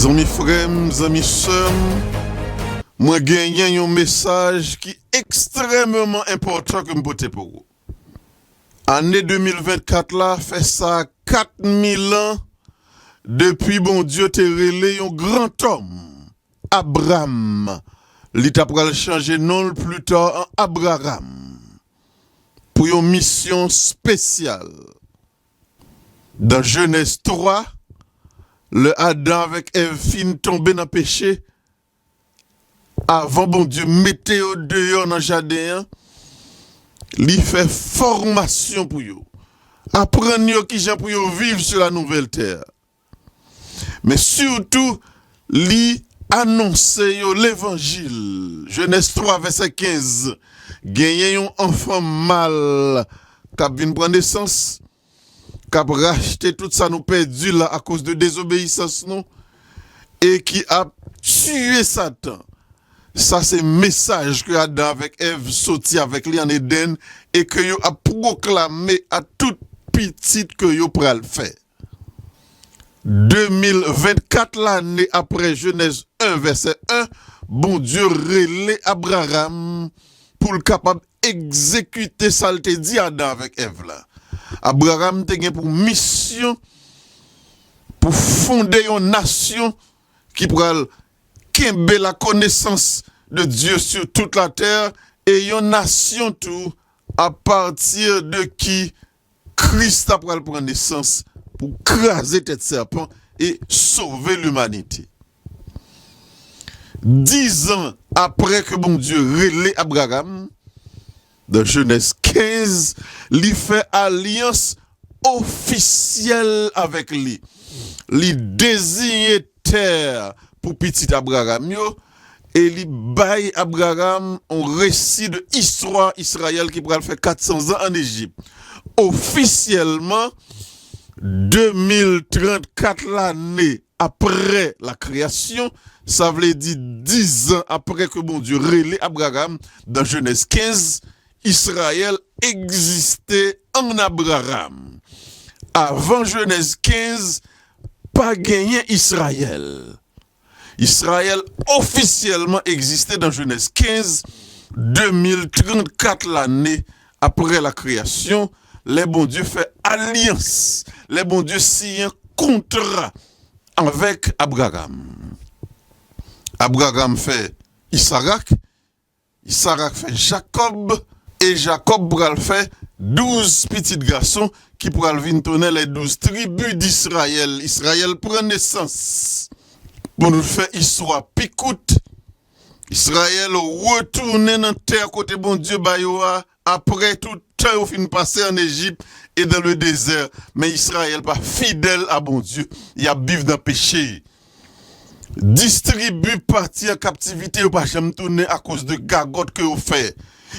Amis frères, amis sœurs, moi gagne un message qui est extrêmement important que me porter pour vous. Année 2024 là fait ça 4000 ans depuis bon Dieu te relé un grand homme, Abraham. L'État pral changer nom plus tard en Abraham pour une mission spéciale. Dans Genèse 3, le Adam avec Ève fin tombé dans le péché. Avant bon Dieu mettait au dehors dans le jardin, il fait formation pour eux. Apprendre qui gens pour vivre sur la nouvelle terre. Mais surtout, il annoncer l'évangile. Genèse 3 verset 15. Gagner un enfant mâle qui vient prendre naissance, qui a racheté tout ça nous perdu là à cause de désobéissance non et qui a tué Satan. Ça c'est message que Adam avec Ève sorti avec lui en Éden et que yo a proclamé à toute petite que yo pral faire. 2024 l'année après Genèse 1 verset 1, bon Dieu relève Abraham pour le capable exécuter ça le dit Adam avec Ève là. Abraham te pour mission pour fonder une nation qui pourra kembe la connaissance de Dieu sur toute la terre et une nation tout à partir de qui Christ a prendre naissance pour craser tête serpent et sauver l'humanité. 10 ans après que bon Dieu relève Abraham, dans Genèse 15, il fait alliance officielle avec lui. Il désigne terre pour petit Abraham et il baille Abraham un récit de histoire Israël qui pourra faire 400 ans en Égypte. Officiellement, 2034 l'année après la création, ça veut dire 10 ans après que bon Dieu relève Abraham, dans Genèse 15, Israël existait en Abraham. Avant Genèse 15, pas gagné Israël. Israël officiellement existait dans Genèse 15, 2034 l'année après la création. Les bons dieux fait alliance. Les bons dieux signent un contrat avec Abraham. Abraham fait Isaac. Isaac fait Jacob. Et Jacob pourra le faire 12 petits garçons qui pourra venir donner les 12 tribus d'Israël. Israël prend naissance. Pour nous faire histoire picoute. Israël retourne dans la terre côté bon Dieu Bayoa après tout temps au fin passé en Égypte et dans le désert. Mais Israël pas fidèle à bon Dieu. Il a vivre dans le péché. Distribué parti en captivité ou pas jamais tourner à cause de gagotte que vous fait.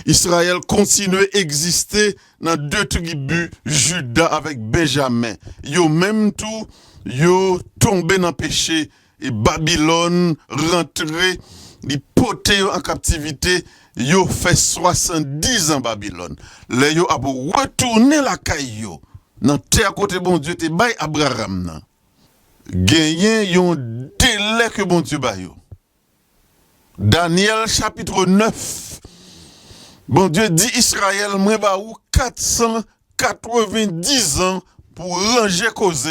Israël continue à exister dans 2 tribus, Juda avec Benjamin. Yo même tout, yo tombé dans le péché et Babylone rentré, li poté en captivité, yo fait 70 ans Babylone. Les yo a pour retourner la caillou dans terre côté bon Dieu te bay Abraham nan. Gagné yon délai que bon Dieu bay yo. Daniel chapitre 9. Bon Dieu dit Israël, moi ba ou 490 ans pour ranger cause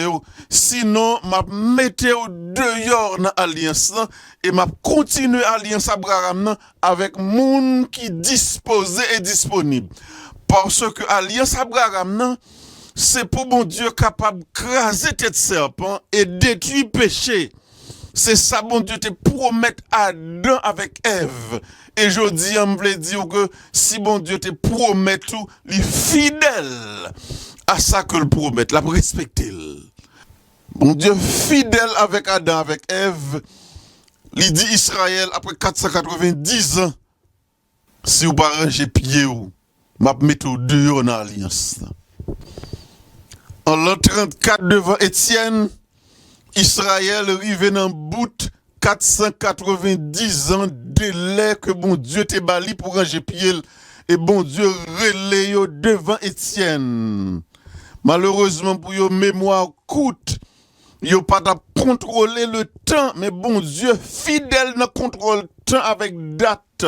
sinon m'a mette au dehors dans alliance et m'a continuer alliance Abraham avec moun qui disposé et disponible. Parce que alliance Abraham c'est pour bon Dieu capable craser tête serpent et détruire péché. C'est ça, bon Dieu te promet Adam avec Ève. Et je dis, on veut dire que si bon Dieu te promet tout, il est fidèle à ça que le promet, la respecter. Bon Dieu fidèle avec Adam, avec Ève, il dit Israël après 490 ans, si vous ne pas ranger pied ou, m'a mettre au dehors dans l'alliance. En l'an 34 devant Étienne, Israël arrive dans bout 490 ans délai que bon Dieu te bali pour ranger pied et bon Dieu relève devant Étienne. Malheureusement pour your mémoire courte, Yo pas de contrôler le temps, mais bon Dieu, fidèle dans contrôle temps avec date.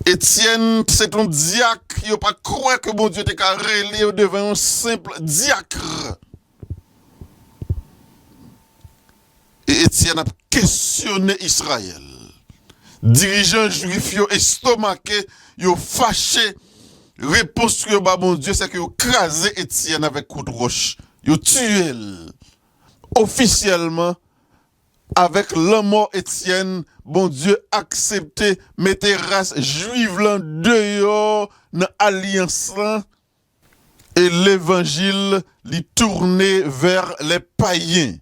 Étienne, c'est un diacre, yo pas croire que bon Dieu te carré devant un simple diacre. Et Étienne a questionné Israël. Dirigeant juif yo estomaqué, yo fâché. Réponse que bah bon Dieu c'est que yo crasé Étienne avec coup de roche. Yo tué officiellement avec la mort Étienne, bon Dieu accepté mettre race juive là dehors dans alliance là et l'évangile li tourné vers les païens.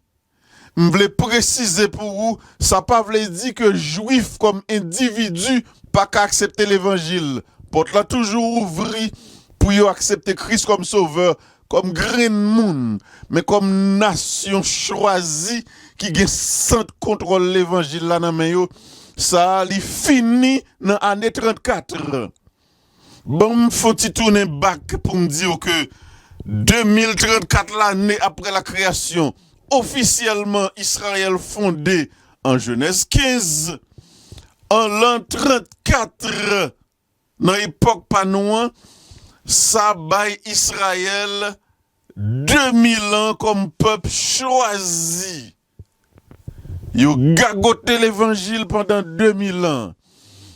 Je voulais préciser pour vous, ça pas veut dire que juif comme individu pas qu'à accepter l'évangile. Porte là toujours ouvri pour y accepter Christ comme sauveur, comme green moon, mais comme nation choisie qui gagne sans contrôle l'évangile là dans main yo, ça li fini dans l'année 34. Bon, faut-il tourner back pour me dire que 2034 l'année après la création, officiellement Israël fondé en Genèse 15, en l'an 34, dans l'époque panouan, ça baille Israël 2000 ans comme peuple choisi. Yo gagoté l'évangile pendant 2000 ans.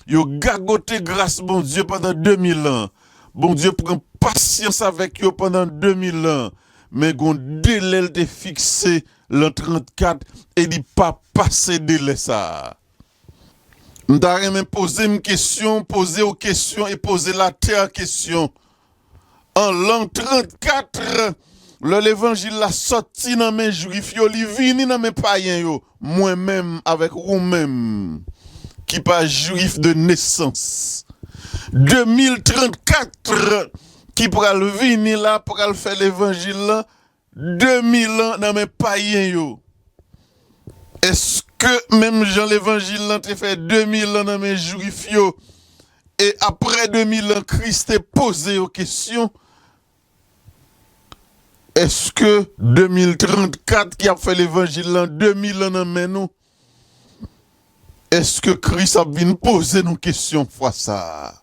Yo gagoté grâce bon Dieu pendant 2000 ans. Bon Dieu prend patience avec yo pendant 2000 ans. Mais gon délai te fixé l'an 34 et il pas passé délai ça. M'ta même poser une question, poser aux questions et poser la terre question. En l'an 34, l'évangile la sorti dans mes juifs yo, li vini dans mes païens yo, moi-même avec vous-même qui pas juif de naissance. 2034 qui pral venir là pour faire l'évangile là 2000 ans dans mes païens yo. Est-ce que même Jean l'évangile là te fait 2000 ans dans mes juifs yo et après 2000 ans Christ est posé aux questions? Est-ce que 2034 qui a fait l'évangile là 2000 ans dans mes nous? Est-ce que Christ a bien poser nos questions fois ça?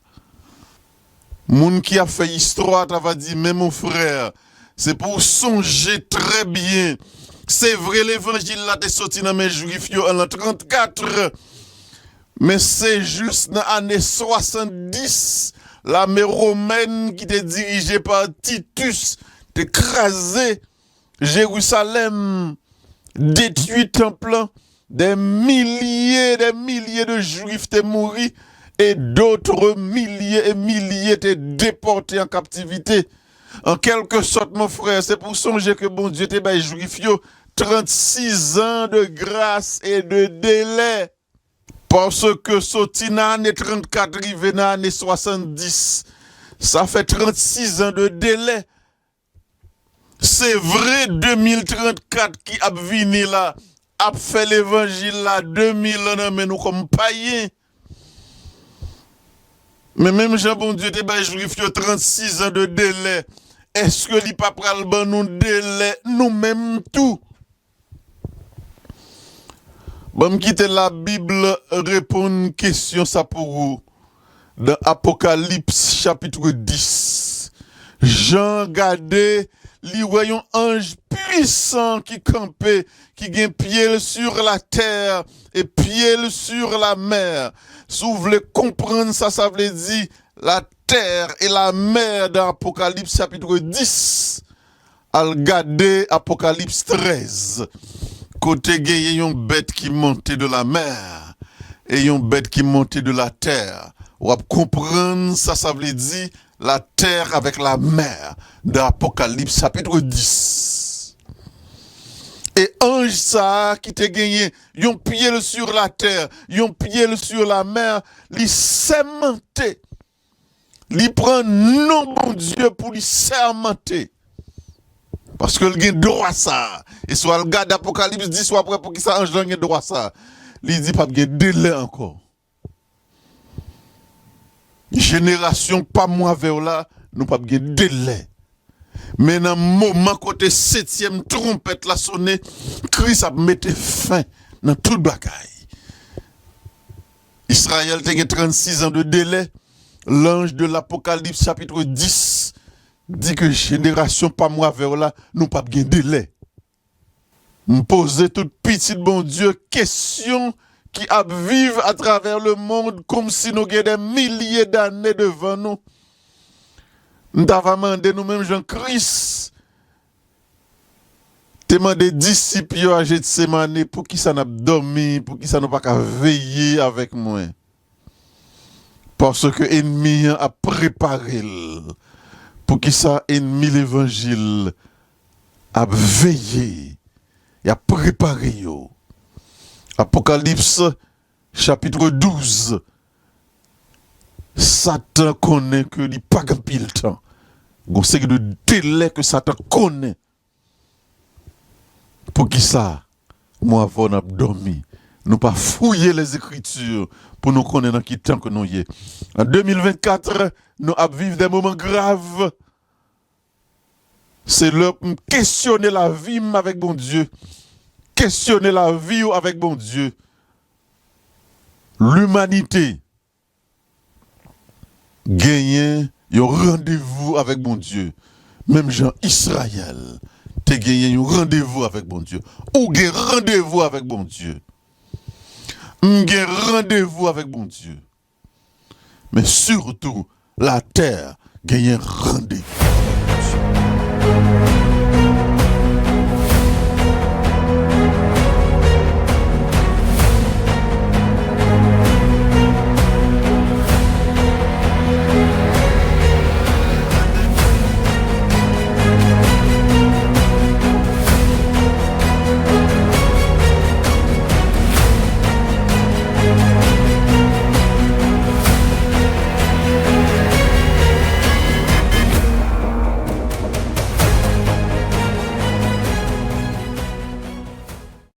Moun qui a fait histoire, tu vas dire, mais mon frère, c'est pour songer très bien. C'est vrai, l'évangile là, t'es sorti dans mes juifs en l'an 34. Mais c'est juste dans l'année 70, l'armée romaine qui était dirigée par Titus, t'écrasé Jérusalem, détruit temple, des milliers de juifs t'es morts. Et d'autres milliers et milliers étaient déportés en captivité. En quelque sorte, mon frère, c'est pour songer que bon Dieu t'est juif 36 ans de grâce et de délai. Parce que sorti dans l'année 34, arrivé dans l'année 70, ça fait 36 ans de délai. C'est vrai, 2034 qui a venu là, a fait l'évangile là, 2000 ans, mais nous comme païens. Mais même Jean bon Dieu te bay juif 36 ans de délai. Est-ce que li pa pral ban nous délai nous-mêmes tout? Bon quitter la Bible répondre une question ça pour vous. Dans Apocalypse chapitre 10. Jean regardait li voyons ange puissant qui campait, qui gagne pied sur la terre et pied sur la mer. Si vous voulez comprendre ça, ça veut dire la terre et la mer dans Apocalypse chapitre 10. Al regarder Apocalypse 13. Côté gagne une bête qui montait de la mer et une bête qui montait de la terre. Vous va comprendre ça, ça veut dire la terre avec la mer dans Apocalypse chapitre 10. Et ange ça qui te gagné, yon pied sur la terre, yon pied sur la mer, li sermenté. Li prend nom bon Dieu pour lui sermenter. Parce que il a droit ça. Et soit le gars d'Apocalypse 10 soit après pour qu'il ça ange a droit ça. Il dit pas de délai encore. Génération pas moi vers là, nous pas de délai. Mais dans le moment côté 7e trompette la sonné, Christ a mis fin dans toute bagaille. Israël a 36 ans de délai. L'ange de l'Apocalypse chapitre 10 dit que génération pas moi vers là, nous pas de délai. Me poser toute petite bon Dieu question qui a vivre à travers le monde comme si nous avions des milliers d'années devant nous. Nous avons demandé nous-mêmes Jean-Christ demandé disciples à Gethsemane pour qui ça n'a dormi, pour qui ça n'a pas qu'à veiller avec moi. Parce que l'ennemi a préparé pour qui ça ennemi l'évangile a veillé, il a préparé yo. Apocalypse chapitre 12. Satan connaît que il pas pile temps. On sait que de délai que Satan connaît. Pour qui ça, moi avant n'a dormi. Nous pas fouiller les Écritures pour nous connaître dans qui temps que nous y est. En 2024, nous avons vécu des moments graves. C'est le questionner la vie avec bon Dieu. Questionner la vie avec bon Dieu. L'humanité gagne un rendez-vous avec bon Dieu. Même Jean Israël, tu gagné un rendez-vous avec bon Dieu. Ou un rendez-vous avec bon Dieu. Un rendez-vous avec bon Dieu. Mais surtout, la terre gagne un rendez-vous.